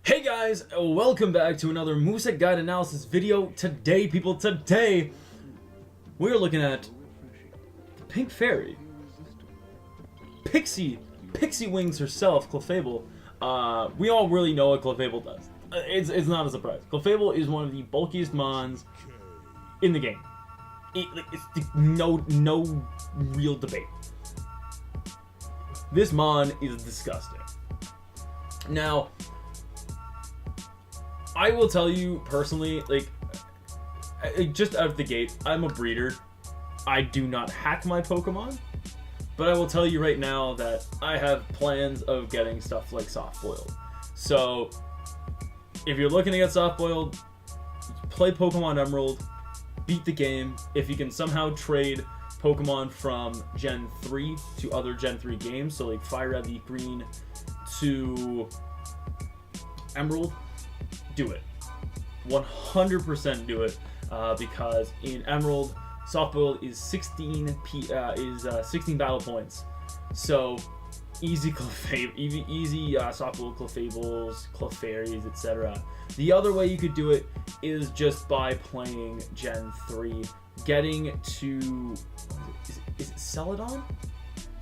Hey guys, welcome back to another Moveset Guide Analysis video. Today, we're looking at the Pink Fairy. Pixie Wings herself, Clefable. We all really know what Clefable does. It's not a surprise. Clefable is one of the bulkiest mons in the game. It's no real debate. This mon is disgusting. Now, I will tell you personally, just out of the gate, I'm a breeder. I do not hack my Pokemon, but I will tell you right now that I have plans of getting stuff like soft-boiled. So, if you're looking to get soft-boiled, play Pokemon Emerald, beat the game. If you can somehow trade Pokemon from Gen 3 to other Gen 3 games, so like Fire Red, Leaf Green to Emerald, do it. 100% do it, because in Emerald, soft-boiled is 16 battle points. So easy soft-boiled Clefables, Clefairies, etc. The other way you could do it is just by playing Gen 3, getting to is it Celadon?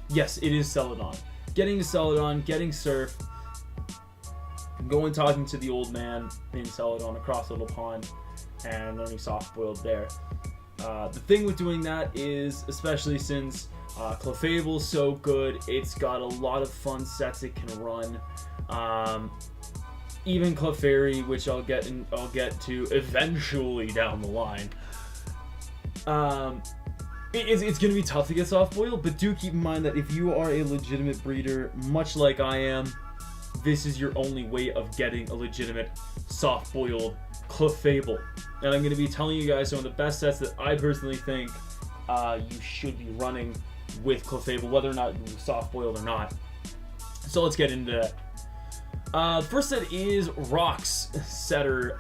Yes, it is Celadon. Getting to Celadon, getting Surf, going talking to the old man in Celadon across the little pond, and learning soft-boiled there. The thing with doing that is, especially since Clefable's so good, it's got a lot of fun sets it can run. Even Clefairy, which I'll get to eventually down the line. It's going to be tough to get soft-boiled, but do keep in mind that if you are a legitimate breeder, much like I am, this is your only way of getting a legitimate soft-boiled Clefable. And I'm going to be telling you guys some of the best sets that I personally think you should be running with Clefable, whether or not you're soft-boiled or not. So let's get into that. First set is Rocks Setter.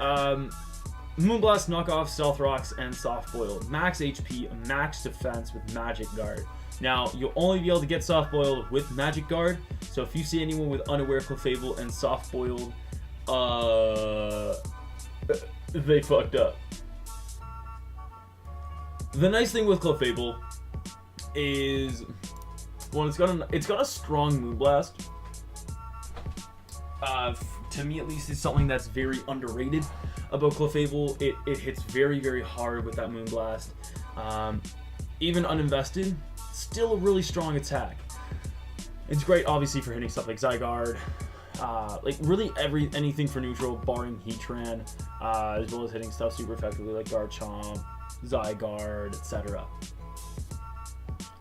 Moonblast, Knockoff, Stealth Rocks, and Soft-Boiled. Max HP, max defense with Magic Guard. Now, you'll only be able to get soft-boiled with Magic Guard, so if you see anyone with Unaware Clefable and soft-boiled, they fucked up. The nice thing with Clefable is, well, it's got a strong Moonblast. To me at least, it's something that's very underrated about Clefable. It hits very, very hard with that Moonblast. Even uninvested, still a really strong attack. It's great, obviously, for hitting stuff like Zygarde, really anything for neutral, barring Heatran, as well as hitting stuff super effectively like Garchomp, Zygarde, etc.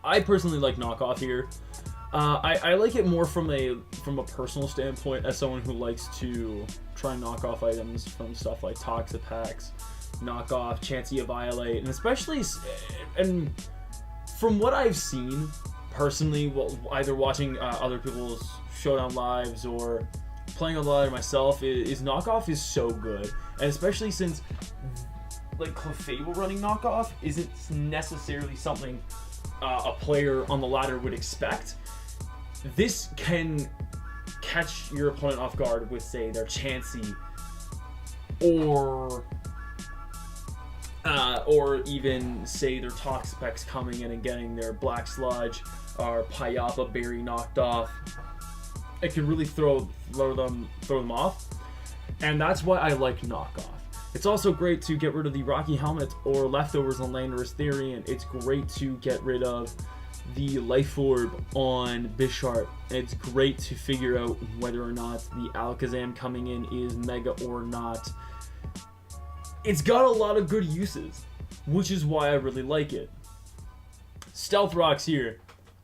I personally like Knockoff here. I like it more from a personal standpoint, as someone who likes to try and knock off items from stuff like Toxapex, Knockoff, Chansey Violate, and especially, and from what I've seen personally, either watching other people's Showdown lives or playing a lot myself, is Knockoff is so good, and especially since like Clefable running Knockoff isn't necessarily something a player on the ladder would expect. This can catch your opponent off guard with, say, their Chansey, or even, say, their Toxapex coming in and getting their Black Sludge or Payapa Berry knocked off. It can really throw them off, and that's why I like Knockoff. It's also great to get rid of the Rocky Helmet or leftovers on Landorus Therian. It's great to get rid of the Life Orb on Bisharp. It's great to figure out whether or not the Alakazam coming in is Mega or not. It's got a lot of good uses, which is why I really like it. Stealth Rocks here,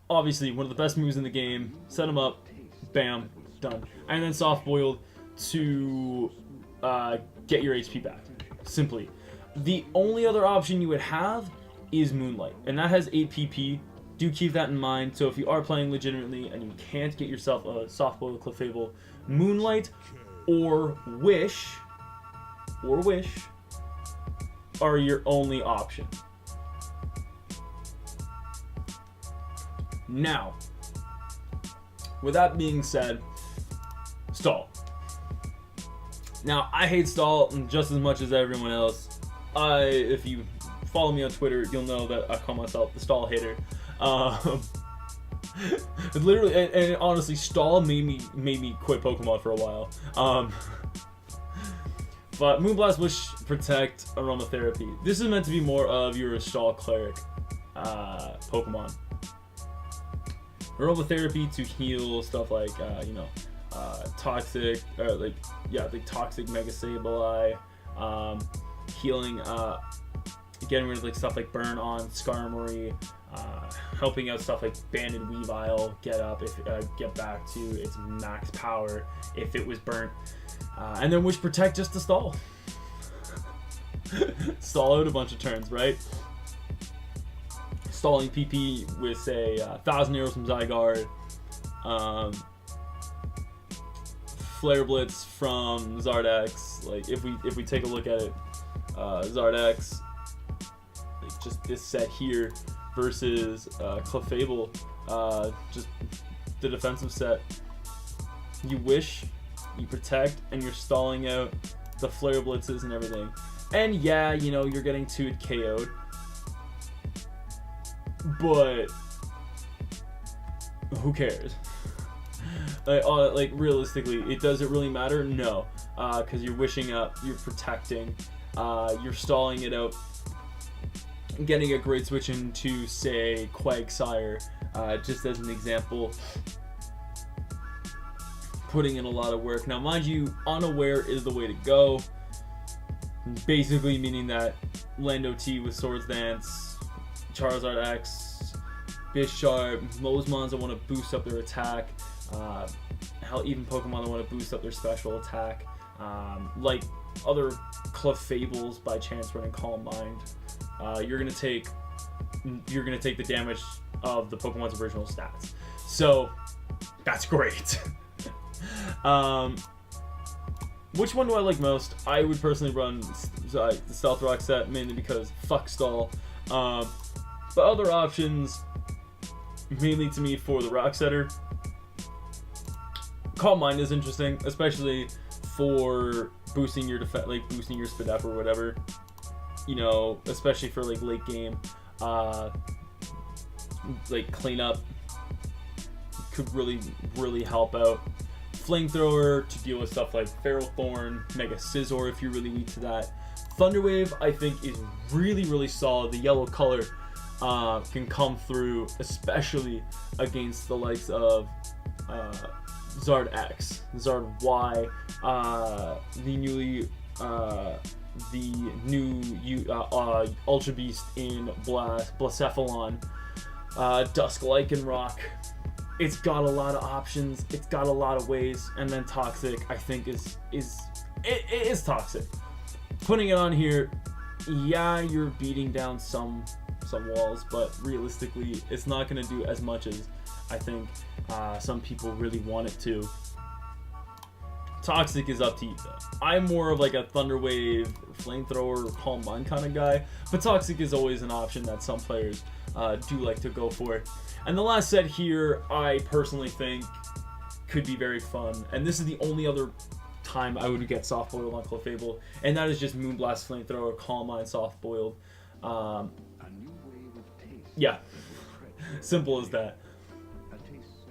obviously one of the best moves in the game. Set them up, bam, done. And then soft-boiled to get your HP back, simply. The only other option you would have is Moonlight, and that has 8 PP. Do keep that in mind. So if you are playing legitimately and you can't get yourself a soft-boiled Clefable, Moonlight or Wish are your only option. Now, with that being said, Stall. Now, I hate stall just as much as everyone else. If you follow me on Twitter, you'll know that I call myself the stall hater. Literally, and honestly, stall made me quit Pokemon for a while. But Moonblast, Wish, Protect, Aromatherapy. This is meant to be more of your stall cleric Pokemon. Aromatherapy to heal stuff like toxic, like toxic Mega Sableye, healing, getting rid of like stuff like Burn On, Skarmory, helping out stuff like Banded Weavile get back to its max power if it was burnt, and then Wish Protect just to stall. Stall out a bunch of turns, right? Stalling PP with say 1,000 arrows from Zygarde, Flare Blitz from Zardex. Like if we take a look at it, Zardex, like just this set here versus Clefable, just the defensive set. You Wish, you Protect, and you're stalling out the Flare Blitzes and everything. And yeah, you're getting 2'd KO'd. But who cares? Like realistically, does it really matter? No, because you're wishing up, you're protecting, you're stalling it out, getting a great switch into say Quagsire, just as an example, putting in a lot of work. Now, mind you, unaware is the way to go. Basically, meaning that Lando T with Swords Dance, Charizard X, Bisharp, most mons that want to boost up their attack, hell, even Pokemon that want to boost up their special attack, like other Clefables by chance running Calm Mind, you're gonna take the damage of the Pokemon's original stats. So that's great. Which one do I like most? I would personally run the Stealth Rock set, mainly because fuck stall. But other options, mainly to me for the Rock Setter, Calm Mind is interesting, especially for boosting your defense, like boosting your Spadef or whatever. Especially for like late game, like cleanup could really help out. Flamethrower to deal with stuff like Feral Thorn, Mega Scizor if you're really weak to that. Thunderwave I think is really solid. The yellow color can come through, especially against the likes of Zard X, Zard Y, the new Ultra Beast in Blacephalon, Dusk Lycanroc. It's got a lot of options. It's got a lot of ways, and then Toxic I think is toxic. Putting it on here, yeah, you're beating down some walls, but realistically, it's not going to do as much as I think some people really want it to. Toxic is up to you though. I'm more of like a Thunder Wave, Flamethrower, or Calm Mind kind of guy, but Toxic is always an option that some players do like to go for. And the last set here, I personally think could be very fun, and this is the only other time I would get soft boiled on Clefable, and that is just Moonblast, Flamethrower, Calm Mind, soft boiled. Yeah, simple as that.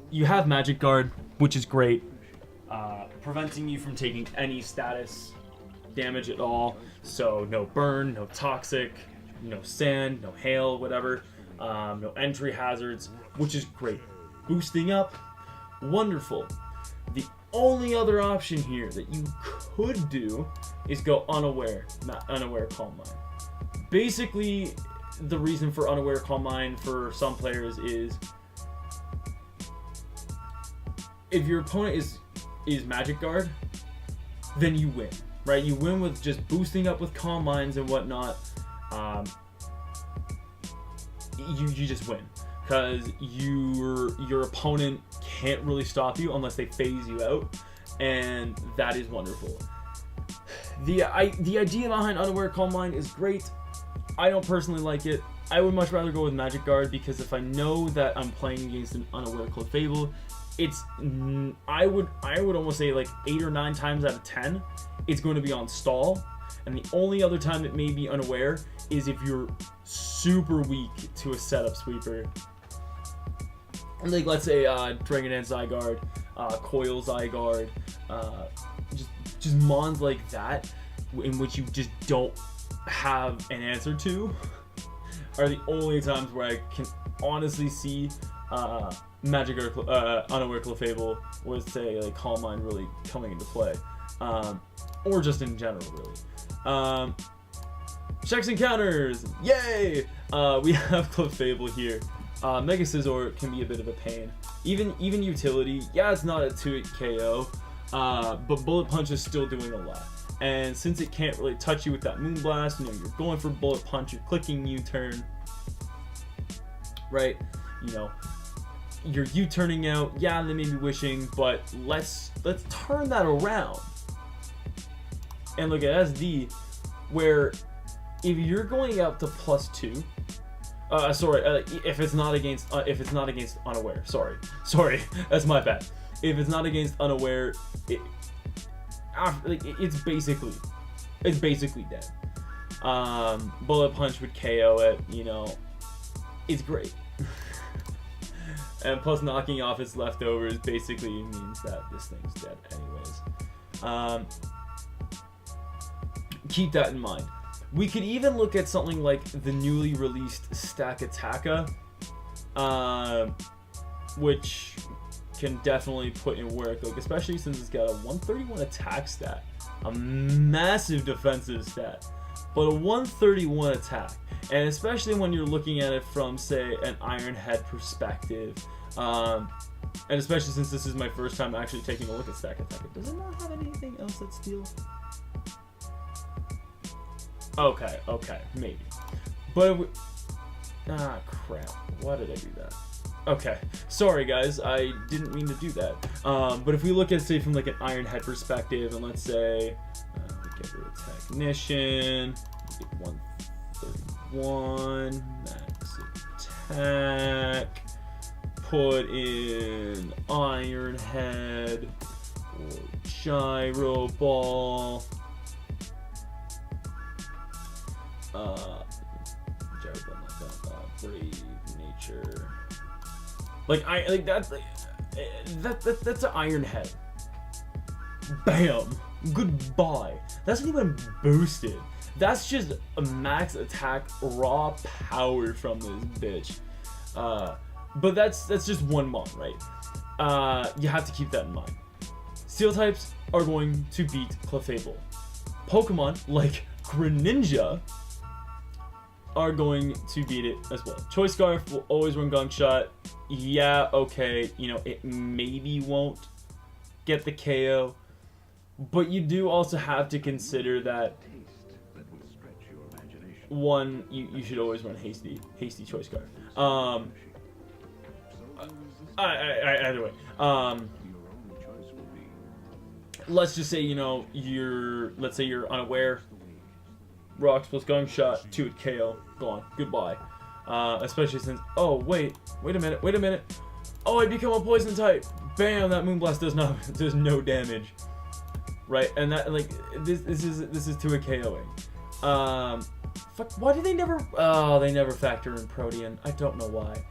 You have Magic Guard, which is great, preventing you from taking any status damage at all. So no burn, no toxic, no sand, no hail, whatever. No entry hazards, which is great. Boosting up, wonderful. The only other option here that you could do is go unaware, not unaware Calm Mind. Basically, the reason for unaware Calm Mind for some players is if your opponent is Magic Guard, then you win, right? You win with just boosting up with Calm Minds and whatnot. You just win because your opponent can't really stop you unless they phase you out, and that is wonderful. The idea behind Unaware Calm Mind is great. I don't personally like it. I would much rather go with Magic Guard because if I know that I'm playing against an Unaware Clefable, I would almost say like 8 or 9 times out of 10, it's going to be on stall, and the only other time it may be unaware is if you're super weak to a setup sweeper. Like, let's say Dragon Dance Zygarde, Coil Zygarde, just mons like that, in which you just don't have an answer to, are the only times where I can honestly see Magic or Unaware Clefable with, say, like Calm Mind really coming into play, or just in general, really. Checks and counters, yay! We have Clefable here. Mega Scizor can be a bit of a pain. Even utility, yeah, it's not a 2-hit KO, but Bullet Punch is still doing a lot. And since it can't really touch you with that Moonblast, you know, you're going for Bullet Punch, you're clicking U-turn, right? You know, you're U-turning out, yeah, they may be wishing, but let's turn that around. And look at SD, where if you're going out to +2, if it's not against unaware, sorry, that's my bad. If it's not against unaware, it's basically dead. Bullet Punch would KO it, you know, it's great. And plus knocking off its leftovers basically means that this thing's dead anyways. Keep that in mind. We could even look at something like the newly released Stack Attacka, which can definitely put in work, like especially since it's got a 131 attack stat, a massive defensive stat, but a 131 attack, and especially when you're looking at it from, say, an Iron Head perspective, and especially since this is my first time actually taking a look at Stack Attacka. Does it not have anything else that steals? Okay, maybe. But crap. Why did I do that? Okay, sorry guys, I didn't mean to do that. But if we look at, say, from like an Iron Head perspective, and let's say we get rid of Technician, we get 131 max attack, put in Iron Head or Gyro Ball. Brave Nature. That's an Iron Head. Bam! Goodbye. That's not even boosted. That's just a max attack raw power from this bitch. But that's just one mon, right? You have to keep that in mind. Steel types are going to beat Clefable. Pokemon like Greninja are going to beat it as well. Choice Scarf will always run Gunk Shot. Yeah, okay, you know, it maybe won't get the KO, but you do also have to consider that one, you should always run hasty Choice Scarf. Either way, let's just say, you know, let's say you're unaware. Rocks plus Gunk Shot, 2-hit KO, gone, goodbye. Especially since, oh wait a minute. Oh, I become a poison type. Bam, that Moonblast does no damage. Right, and that, like, this is 2-hit KOing. Fuck, why do they never? Oh, they never factor in Protean. I don't know why.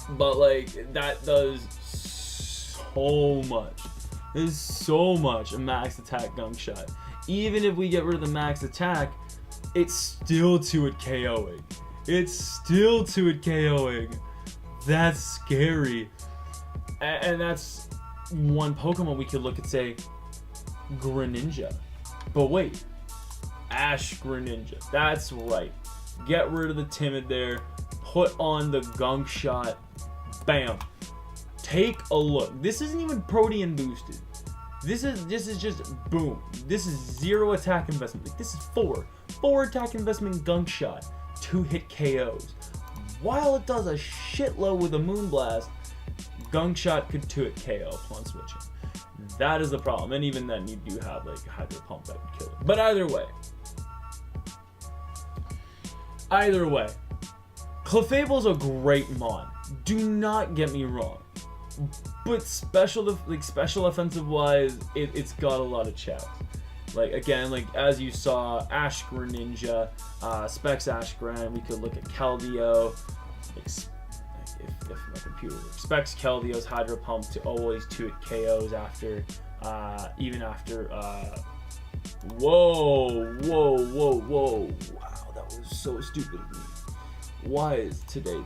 But like that does so much. There's so much a max attack Gunk Shot. Even if we get rid of the max attack, it's still 2-hit KOing. It's still 2-hit KOing. That's scary. And that's one Pokemon we could look at, say, Greninja. But wait, Ash Greninja. That's right. Get rid of the Timid there. Put on the Gunk Shot. Bam. Take a look. This isn't even Protean boosted. This is just boom. This is 0 attack investment. Like, this is 4 attack investment Gunk Shot, 2-hit KOs. While it does a shitload with a Moonblast, Gunk Shot could 2-hit KO upon switching. That is the problem, and even then you do have like Hydro Pump that would kill it. But either way, Clefable's a great mon. Do not get me wrong. But special offensive wise, it's got a lot of checks. Like again, like as you saw, Ash Greninja, Specs Ash Gren. We could look at Keldeo. Like, if my computer works. Specs Keldeo's Hydro Pump to always 2-hit KOs after, even after. Whoa! Wow, that was so stupid of me. Why is today?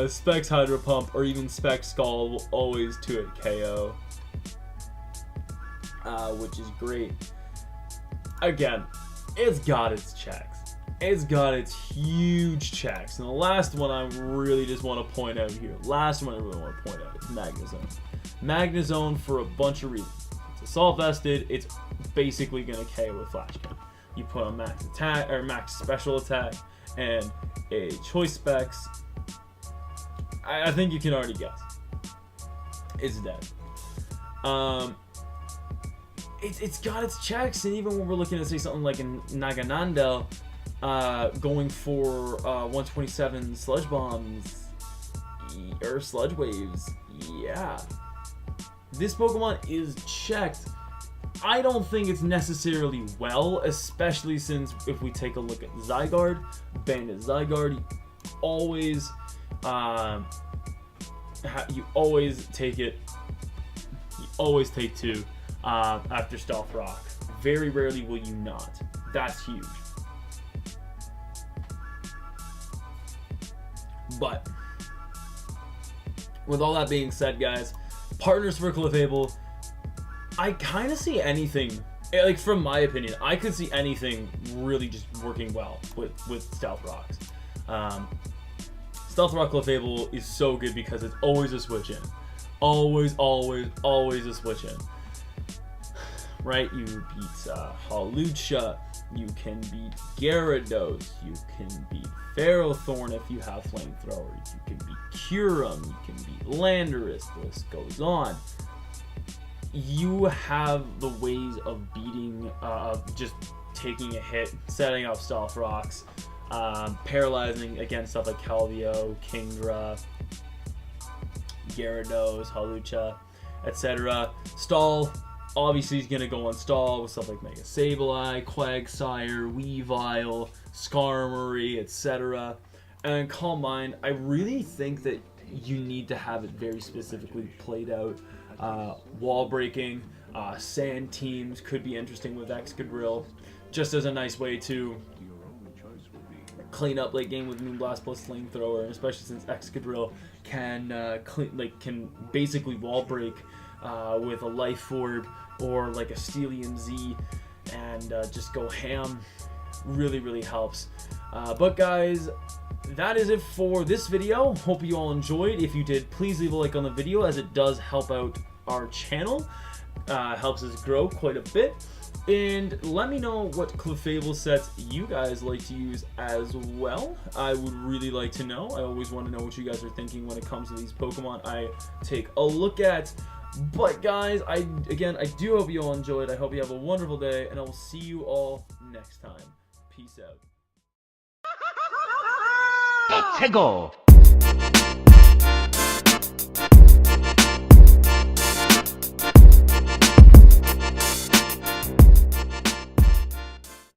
Specs Hydro Pump or even Specs Skull will always 2-hit KO, which is great. Again, it's got its checks. It's got its huge checks. And the last one I really just want to point out here, is Magnezone. Magnezone for a bunch of reasons. It's assault vested, it's basically going to KO with Flash Kick. You put on max attack or max special attack and a choice specs. I think you can already guess. It's dead. It's got its checks, and even when we're looking at say something like in Naganandel, going for 127 sludge bombs or sludge waves, yeah. This Pokemon is checked. I don't think it's necessarily well, especially since if we take a look at Zygarde, Bandit Zygarde, you always take it. You always take 2 after Stealth Rock. Very rarely will you not. That's huge. But with all that being said, guys, partners for Clefable, I kind of see anything, like from my opinion, I could see anything really just working well with Stealth Rocks. Stealth Rock Clefable is so good because it's always a switch in. Always a switch in. Right? You beat Hawlucha, you can beat Gyarados, you can beat Ferrothorn if you have Flamethrowers, you can beat Kyurem, you can beat Landorus, the list goes on. You have the ways of beating, just taking a hit, setting up Stealth Rocks, paralyzing against stuff like Keldeo, Kingdra, Gyarados, Hawlucha, etc. Stall, obviously he's going to go on Stall with stuff like Mega Sableye, Quagsire, Weavile, Skarmory, etc. And Calm Mind, I really think that you need to have it very specifically played out. Wall breaking, sand teams could be interesting with Excadrill, just as a nice way to clean up late game with Moonblast plus Flamethrower, especially since Excadrill can can basically wall break with a Life Orb or like a Steelium Z and just go ham. Really helps. But guys, that is it for this video. Hope you all enjoyed. If you did, please leave a like on the video, as it does help out our channel. Helps us grow quite a bit. And let me know what Clefable sets you guys like to use as well. I would really like to know. I always want to know what you guys are thinking when it comes to these Pokemon I take a look at. But guys, I do hope you all enjoyed. I hope you have a wonderful day, and I will see you all next time. Peace out. Let's go.